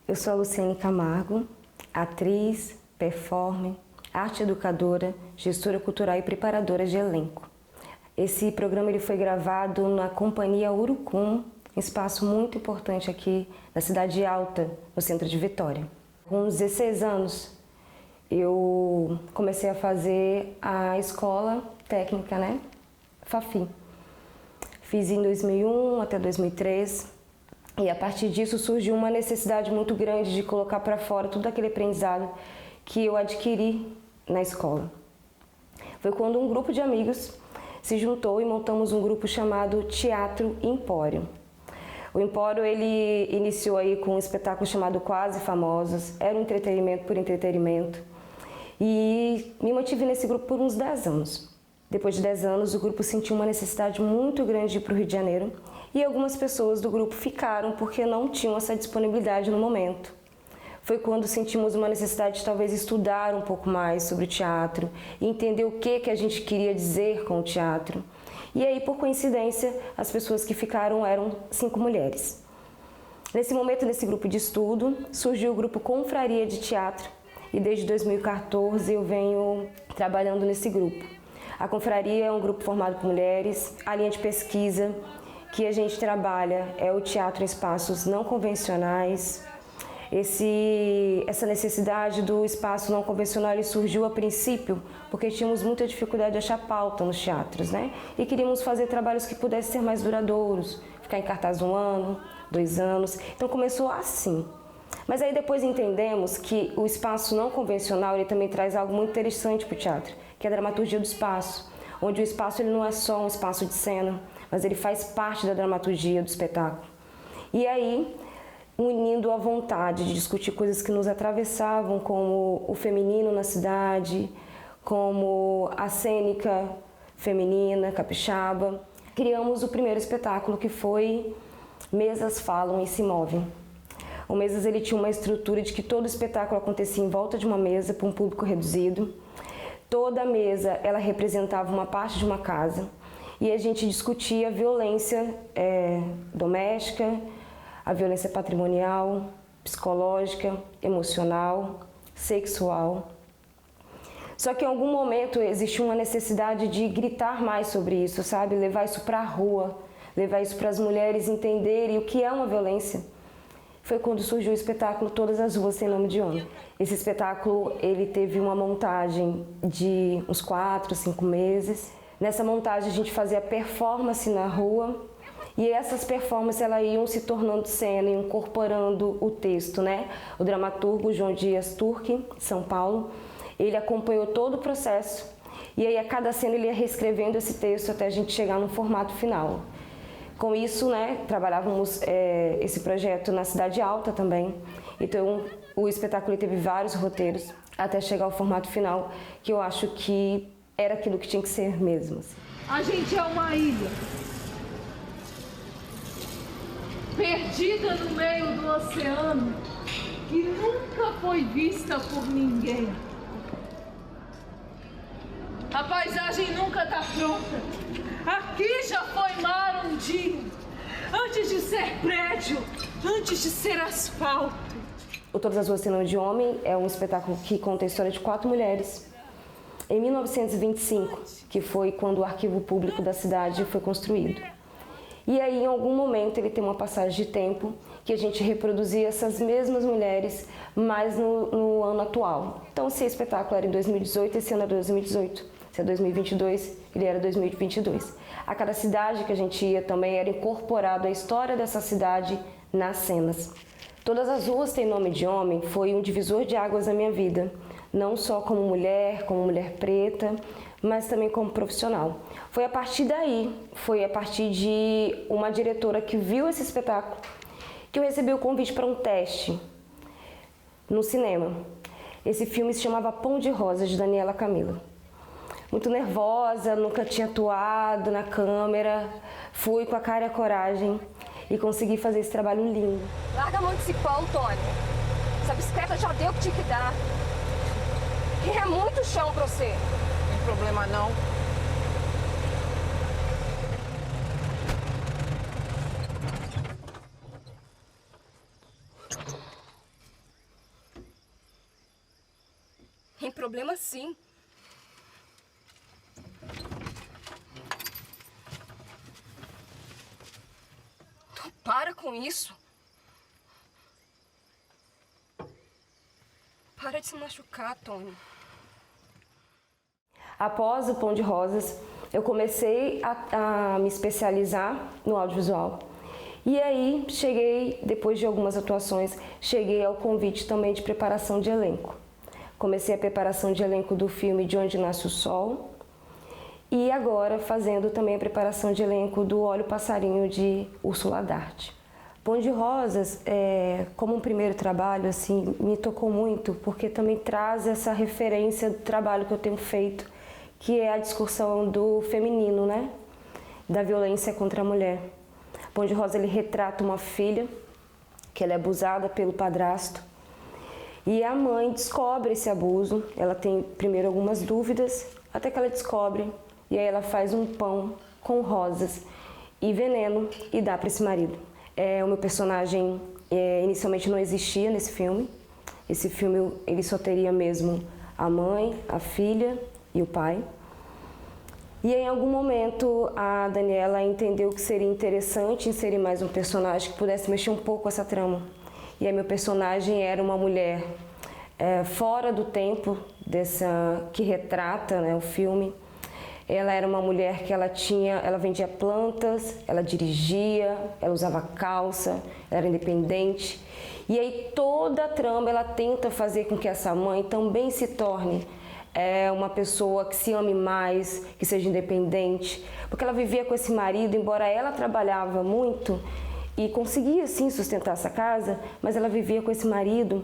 Eu sou a Luciane Camargo, atriz, performer, arte educadora, gestora cultural e preparadora de elenco. Esse programa ele foi gravado na Companhia Urucum, espaço muito importante aqui na Cidade Alta, no centro de Vitória. Com 16 anos, eu comecei a fazer a escola técnica, FAFI. Fiz em 2001 até 2003. E a partir disso surgiu uma necessidade muito grande de colocar para fora tudo aquele aprendizado que eu adquiri na escola. Foi quando um grupo de amigos se juntou e montamos um grupo chamado Teatro Empório. O Empório ele iniciou aí com um espetáculo chamado Quase Famosos, era um entretenimento por entretenimento. E me mantive nesse grupo por uns 10 anos. Depois de 10 anos, o grupo sentiu uma necessidade muito grande de ir para o Rio de Janeiro e algumas pessoas do grupo ficaram porque não tinham essa disponibilidade no momento. Foi quando sentimos uma necessidade de talvez estudar um pouco mais sobre o teatro e entender o que a gente queria dizer com o teatro. E aí, por coincidência, as pessoas que ficaram eram 5 mulheres. Nesse momento, nesse grupo de estudo, surgiu o grupo Confraria de Teatro e desde 2014 eu venho trabalhando nesse grupo. A Confraria é um grupo formado por mulheres, a linha de pesquisa que a gente trabalha é o teatro em espaços não convencionais. Essa necessidade do espaço não convencional ele surgiu a princípio porque tínhamos muita dificuldade de achar pauta nos teatros, E queríamos fazer trabalhos que pudessem ser mais duradouros, ficar em cartaz 1 ano, 2 anos. Então começou assim. Mas aí depois entendemos que o espaço não convencional ele também traz algo muito interessante para o teatro, que é a dramaturgia do espaço, onde o espaço ele não é só um espaço de cena, mas ele faz parte da dramaturgia do espetáculo. E aí, unindo a vontade de discutir coisas que nos atravessavam, como o feminino na cidade, como a cênica feminina, capixaba, criamos o primeiro espetáculo que foi Mesas Falam e Se Movem. O Mesas ele tinha uma estrutura de que todo espetáculo acontecia em volta de uma mesa para um público reduzido. Toda a mesa ela representava uma parte de uma casa e a gente discutia a violência doméstica, a violência patrimonial, psicológica, emocional, sexual. Só que em algum momento existiu uma necessidade de gritar mais sobre isso, levar isso para a rua, levar isso para as mulheres entenderem o que é uma violência. Foi quando surgiu o espetáculo Todas as Ruas Têm Nome de Homem. Esse espetáculo ele teve uma montagem de uns 4, 5 meses. Nessa montagem a gente fazia performance na rua e essas performances elas iam se tornando cena, iam incorporando o texto, O dramaturgo João Dias Turque, de São Paulo, ele acompanhou todo o processo e aí a cada cena ele ia reescrevendo esse texto até a gente chegar no formato final. Com isso, trabalhávamos esse projeto na Cidade Alta também. Então, o espetáculo teve vários roteiros até chegar ao formato final, que eu acho que era aquilo que tinha que ser mesmo. A gente é uma ilha, perdida no meio do oceano, que nunca foi vista por ninguém. A paisagem nunca está pronta. Aqui já foi mar um dia, antes de ser prédio, antes de ser asfalto. O Todas as Ruas Têm Nome de Homem é um espetáculo que conta a história de 4 mulheres. Em 1925, que foi quando o arquivo público da cidade foi construído. E aí, em algum momento, ele tem uma passagem de tempo que a gente reproduzia essas mesmas mulheres, mas no ano atual. Então, se o espetáculo era em 2018, esse ano era 2018. Se é 2022, ele era 2022. A cada cidade que a gente ia também era incorporado a história dessa cidade nas cenas. Todas as Ruas Têm Nome de Homem foi um divisor de águas na minha vida, não só como mulher preta, mas também como profissional. Foi a partir daí, foi a partir de uma diretora que viu esse espetáculo, que eu recebi o convite para um teste no cinema. Esse filme se chamava Pão de Rosa, de Daniela Camila. Muito nervosa, nunca tinha atuado na câmera, fui com a cara e a coragem e consegui fazer esse trabalho lindo. Larga a mão desse pão, Tony. Essa bicicleta já deu o que tinha que dar. E é muito chão pra você. Não tem problema não. problema sim. Tu para com isso. Para de se machucar, Tony. Após o Pão de Rosas, eu comecei a me especializar no audiovisual. E aí, depois de algumas atuações, cheguei ao convite também de preparação de elenco. Comecei a preparação de elenco do filme De Onde Nasce o Sol e agora fazendo também a preparação de elenco do Olha o Passarinho de Úrsula Dart. Pão de Rosas, como um primeiro trabalho, assim, me tocou muito porque também traz essa referência do trabalho que eu tenho feito, que é a discussão do feminino, né? Da violência contra a mulher. Pão de Rosa, ele retrata uma filha que ela é abusada pelo padrasto e a mãe descobre esse abuso. Ela tem primeiro algumas dúvidas até que ela descobre e aí ela faz um pão com rosas e veneno e dá para esse marido. O meu personagem inicialmente não existia nesse filme. Esse filme ele só teria mesmo a mãe, a filha e o pai. E em algum momento a Daniela entendeu que seria interessante inserir mais um personagem que pudesse mexer um pouco com essa trama. E aí meu personagem era uma mulher fora do tempo que retrata, né, o filme. Ela era uma mulher que ela vendia plantas, ela dirigia, ela usava calça, ela era independente. E aí toda a trama ela tenta fazer com que essa mãe também se torne uma pessoa que se ame mais, que seja independente, porque ela vivia com esse marido, embora ela trabalhava muito e conseguia sim sustentar essa casa, mas ela vivia com esse marido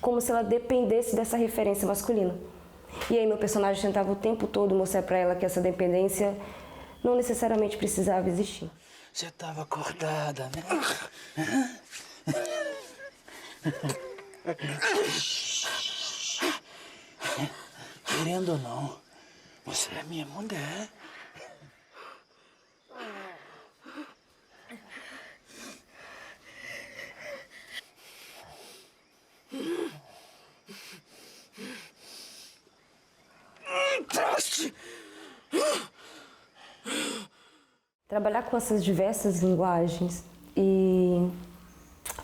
como se ela dependesse dessa referência masculina. E aí meu personagem tentava o tempo todo mostrar para ela que essa dependência não necessariamente precisava existir. Você estava acordada, né? Querendo ou não, você é minha mulher. Trabalhar com essas diversas linguagens e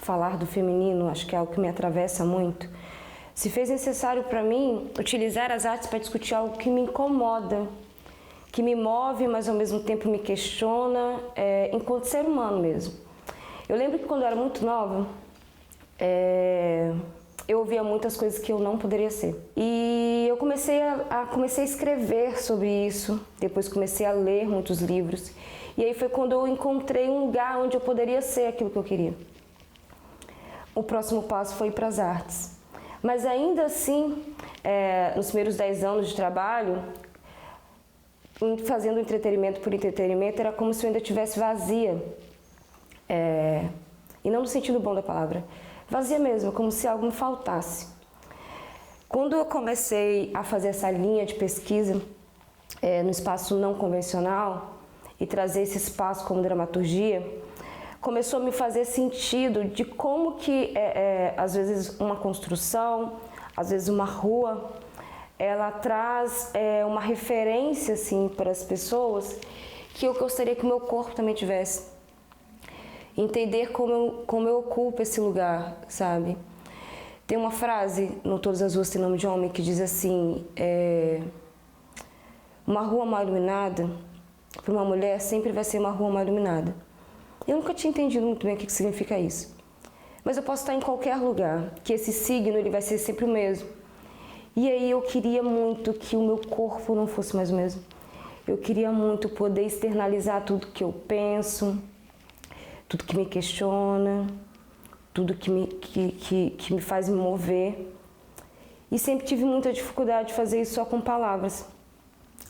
falar do feminino, acho que é algo que me atravessa muito. Se fez necessário para mim utilizar as artes para discutir algo que me incomoda, que me move, mas ao mesmo tempo me questiona, enquanto ser humano mesmo. Eu lembro que quando eu era muito nova, eu ouvia muitas coisas que eu não poderia ser. E eu comecei a escrever sobre isso, depois comecei a ler muitos livros. E aí foi quando eu encontrei um lugar onde eu poderia ser aquilo que eu queria. O próximo passo foi ir para as artes. Mas ainda assim, nos primeiros 10 anos de trabalho, fazendo entretenimento por entretenimento, era como se eu ainda estivesse vazia. E não no sentido bom da palavra. Vazia mesmo, como se algo me faltasse. Quando eu comecei a fazer essa linha de pesquisa no espaço não convencional e trazer esse espaço como dramaturgia, começou a me fazer sentido de como que, às vezes, uma construção, às vezes uma rua, ela traz uma referência assim, para as pessoas que eu gostaria que o meu corpo também tivesse. Entender como eu ocupo esse lugar, sabe? Tem uma frase no Todas as Ruas Tem Nome de Homem que diz assim, uma rua mal iluminada, para uma mulher, sempre vai ser uma rua mal iluminada. Eu nunca tinha entendido muito bem o que significa isso. Mas eu posso estar em qualquer lugar, que esse signo ele vai ser sempre o mesmo. E aí eu queria muito que o meu corpo não fosse mais o mesmo. Eu queria muito poder externalizar tudo que eu penso, tudo que me questiona, tudo que me faz me mover. E sempre tive muita dificuldade de fazer isso só com palavras.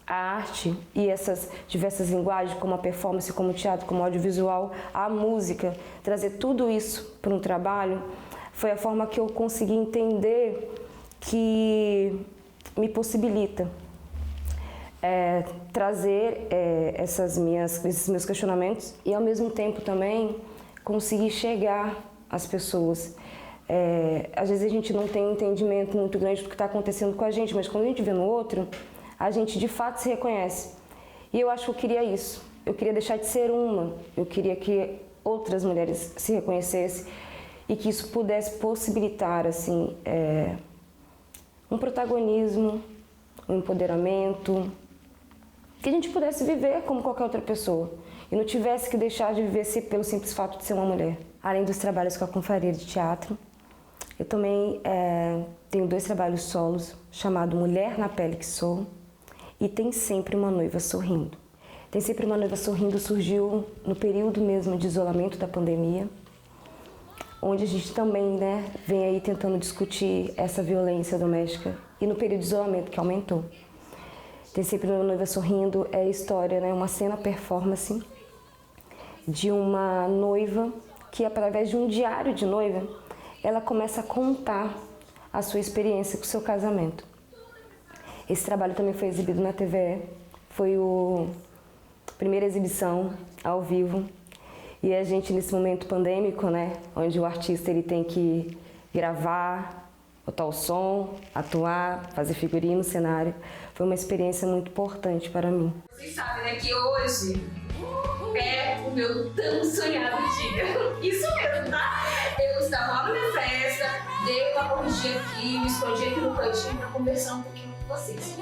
A arte e essas diversas linguagens, como a performance, como o teatro, como o audiovisual, a música, trazer tudo isso para um trabalho, foi a forma que eu consegui entender que me possibilita trazer esses meus questionamentos e, ao mesmo tempo, também conseguir chegar às pessoas, Às vezes a gente não tem um entendimento muito grande do que está acontecendo com a gente, mas quando a gente vê no outro, a gente de fato se reconhece. E eu acho que eu queria isso. Eu queria deixar de ser uma. Eu queria que outras mulheres se reconhecessem e que isso pudesse possibilitar assim, um protagonismo, um empoderamento, que a gente pudesse viver como qualquer outra pessoa e não tivesse que deixar de viver pelo simples fato de ser uma mulher. Além dos trabalhos com a Confraria de Teatro, eu também tenho 2 trabalhos solos, chamado Mulher na Pele que Sou e Tem Sempre uma Noiva Sorrindo. Tem Sempre uma Noiva Sorrindo surgiu no período mesmo de isolamento da pandemia, onde a gente também vem aí tentando discutir essa violência doméstica e no período de isolamento que aumentou. Tem Sempre uma Noiva Sorrindo é a história, uma cena performance de uma noiva que, através de um diário de noiva, ela começa a contar a sua experiência com o seu casamento. Esse trabalho também foi exibido na TVE, foi a primeira exibição ao vivo. E a gente, nesse momento pandêmico, onde o artista ele tem que gravar, botar o som, atuar, fazer figurino, cenário, foi uma experiência muito importante para mim. Vocês sabem, que hoje é o meu tão sonhado dia. Isso mesmo, tá? Eu estava lá na minha festa, dei uma corrigida aqui, me escondi aqui no cantinho para conversar um pouquinho com vocês.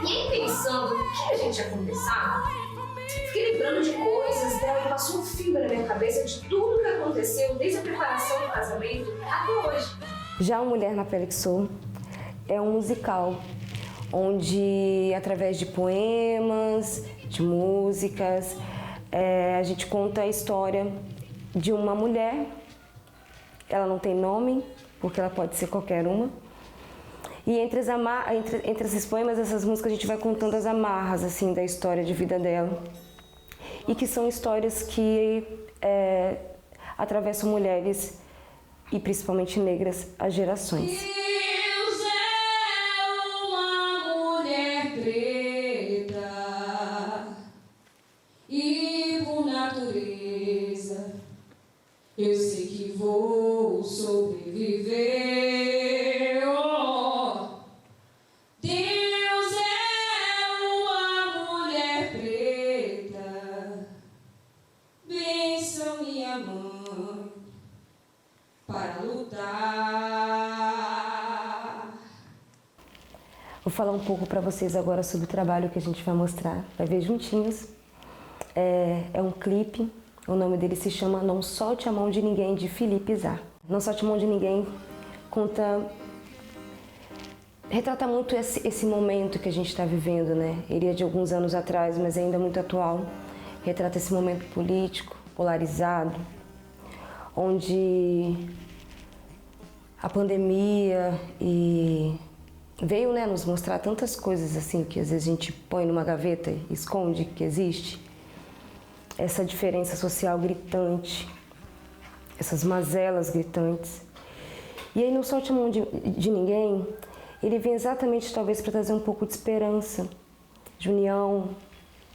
E aí, pensando no que a gente ia conversar, fiquei lembrando de coisas, e passou um fio na minha cabeça de tudo que aconteceu desde a preparação do casamento até hoje. Já o Mulher na Pele que Sou é um musical onde, através de poemas, de músicas, a gente conta a história de uma mulher. Ela não tem nome, porque ela pode ser qualquer uma. E entre esses poemas, essas músicas, a gente vai contando as amarras assim, da história de vida dela. E que são histórias que atravessam mulheres e principalmente negras as gerações. Deus é uma mulher preta e por natureza eu sei que vou sobreviver. Oh, Deus é uma mulher preta, bênção minha mãe para lutar. Vou falar um pouco para vocês agora sobre o trabalho que a gente vai mostrar, vai ver juntinhos. É um clipe, o nome dele se chama Não Solte a Mão de Ninguém, de Felipe Zar. Não Solte a Mão de Ninguém retrata muito esse momento que a gente está vivendo, Ele é de alguns anos atrás, mas ainda muito atual. Retrata esse momento político, polarizado, onde a pandemia veio nos mostrar tantas coisas assim que às vezes a gente põe numa gaveta e esconde que existe. Essa diferença social gritante, essas mazelas gritantes. E aí Não Solte a Mão de Ninguém, ele vem exatamente talvez para trazer um pouco de esperança, de união,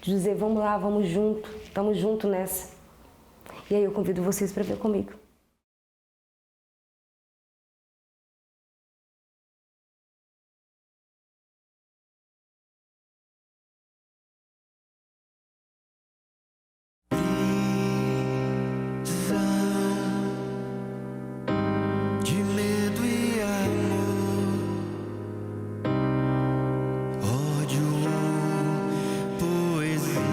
de dizer vamos lá, vamos junto, estamos juntos nessa. E aí eu convido vocês para ver comigo. De medo e amor, ódio, poesia.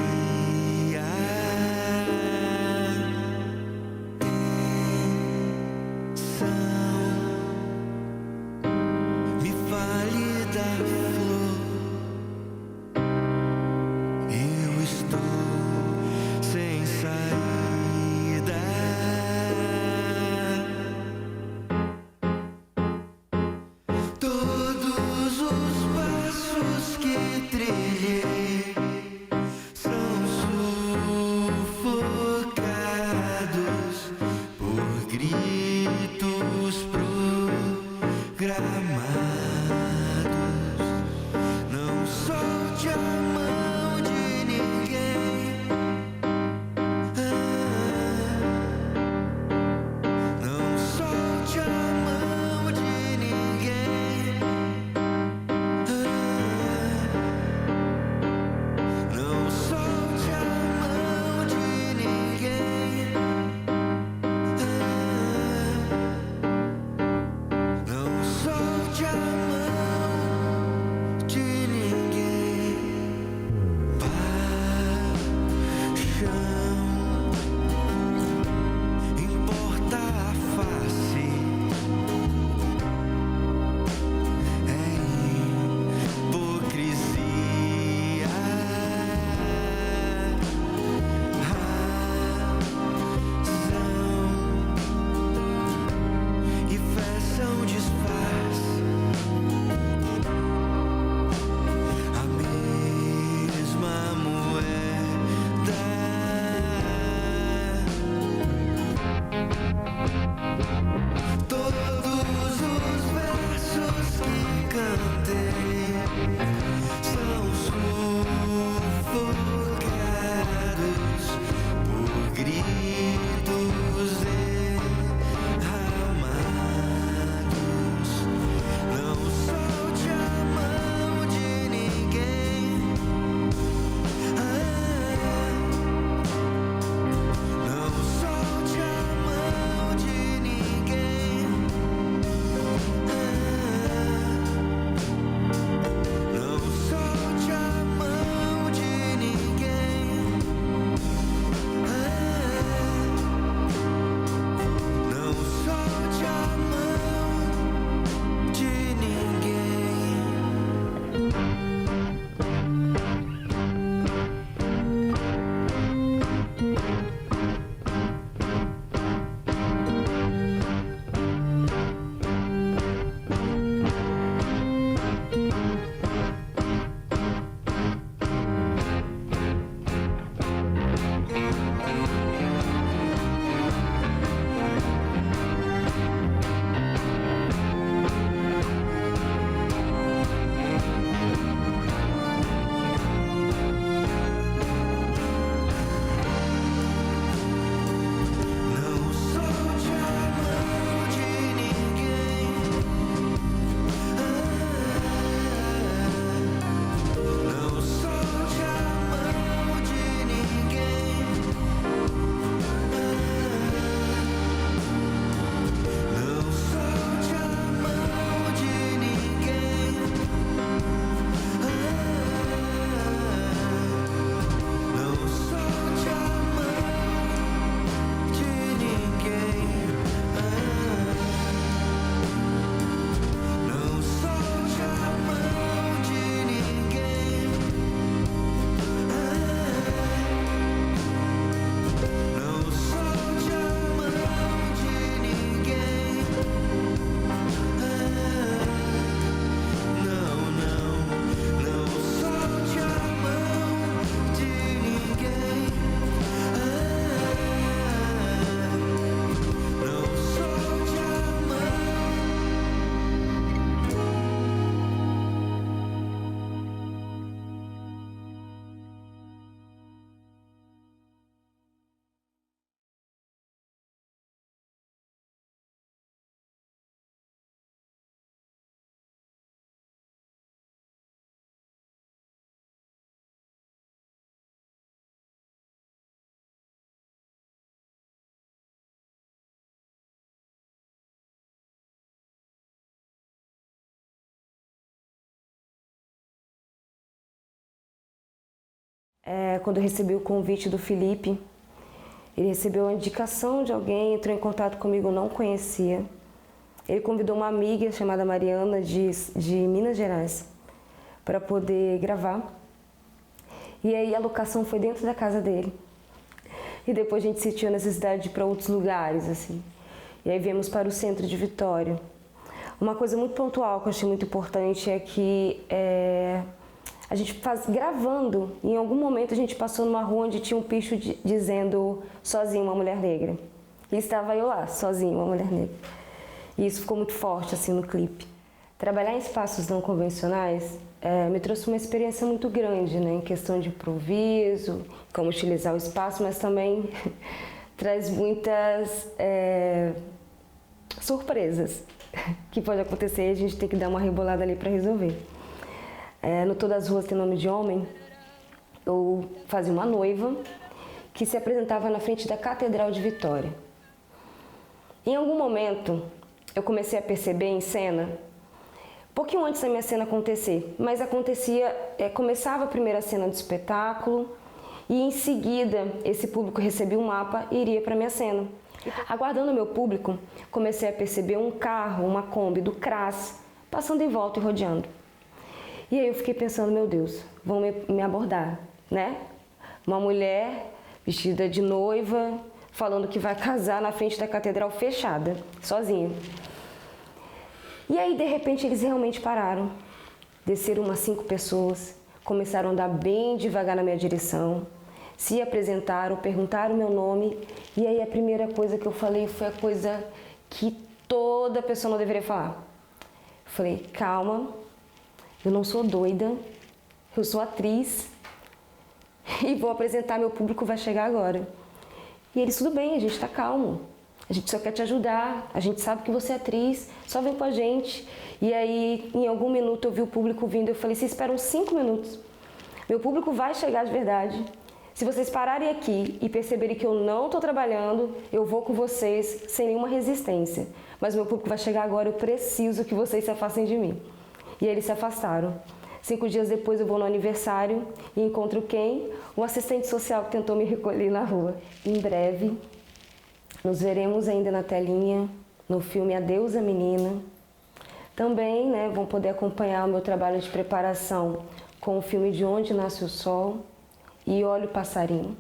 Quando eu recebi o convite do Felipe, ele recebeu a indicação de alguém, entrou em contato comigo, eu não conhecia. Ele convidou uma amiga chamada Mariana, de Minas Gerais, para poder gravar. E aí a locação foi dentro da casa dele. E depois a gente sentiu a necessidade de ir para outros lugares, assim. E aí viemos para o centro de Vitória. Uma coisa muito pontual que eu achei muito importante é que a gente gravando, em algum momento a gente passou numa rua onde tinha um picho dizendo sozinho uma mulher negra. E estava eu lá, sozinho, uma mulher negra. E isso ficou muito forte assim no clipe. Trabalhar em espaços não convencionais me trouxe uma experiência muito grande, né, em questão de improviso, como utilizar o espaço, mas também traz muitas surpresas que pode acontecer e a gente tem que dar uma rebolada ali para resolver. No Todas as Ruas Tem Nome de Homem, eu fazia uma noiva que se apresentava na frente da Catedral de Vitória. Em algum momento, eu comecei a perceber em cena, pouquinho antes da minha cena acontecer, mas acontecia, começava a primeira cena do espetáculo e em seguida esse público recebia um mapa e iria para a minha cena. Aguardando o meu público, comecei a perceber um carro, uma Kombi do CRAS, passando em volta e rodeando. E aí eu fiquei pensando, meu Deus, vão me abordar, né? Uma mulher vestida de noiva, falando que vai casar na frente da catedral fechada, sozinha. E aí, de repente, eles realmente pararam. Desceram umas 5 pessoas, começaram a andar bem devagar na minha direção, se apresentaram, perguntaram o meu nome, e aí a primeira coisa que eu falei foi a coisa que toda pessoa não deveria falar. Eu falei, calma, eu não sou doida, eu sou atriz e vou apresentar, meu público vai chegar agora. E eles, tudo bem, a gente tá calmo, a gente só quer te ajudar, a gente sabe que você é atriz, só vem com a gente. E aí, em algum minuto, eu vi o público vindo, eu falei, vocês esperam 5 minutos, meu público vai chegar de verdade. Se vocês pararem aqui e perceberem que eu não estou trabalhando, eu vou com vocês sem nenhuma resistência. Mas meu público vai chegar agora, eu preciso que vocês se afastem de mim. E aí eles se afastaram. 5 dias depois eu vou no aniversário e encontro quem? O assistente social que tentou me recolher na rua. Em breve, nos veremos ainda na telinha, no filme Adeus a Menina. Também vão poder acompanhar o meu trabalho de preparação com o filme De Onde Nasce o Sol e Olha o Passarinho.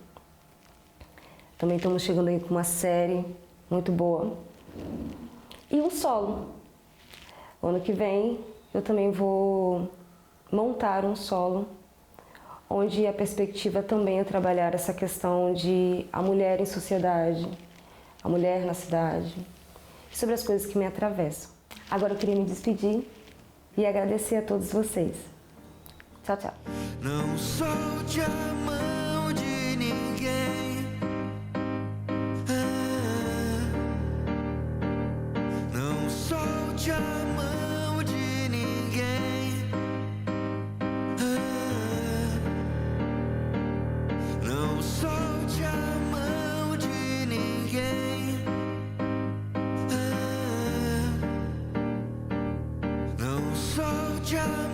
Também estamos chegando aí com uma série muito boa. E um solo. O ano que vem eu também vou montar um solo, onde a perspectiva também é trabalhar essa questão de a mulher em sociedade, a mulher na cidade, sobre as coisas que me atravessam. Agora eu queria me despedir e agradecer a todos vocês. Tchau, tchau. Não solte a mão de ninguém. Não solte a mão de ninguém. Não solte a mão de ninguém. Não solte a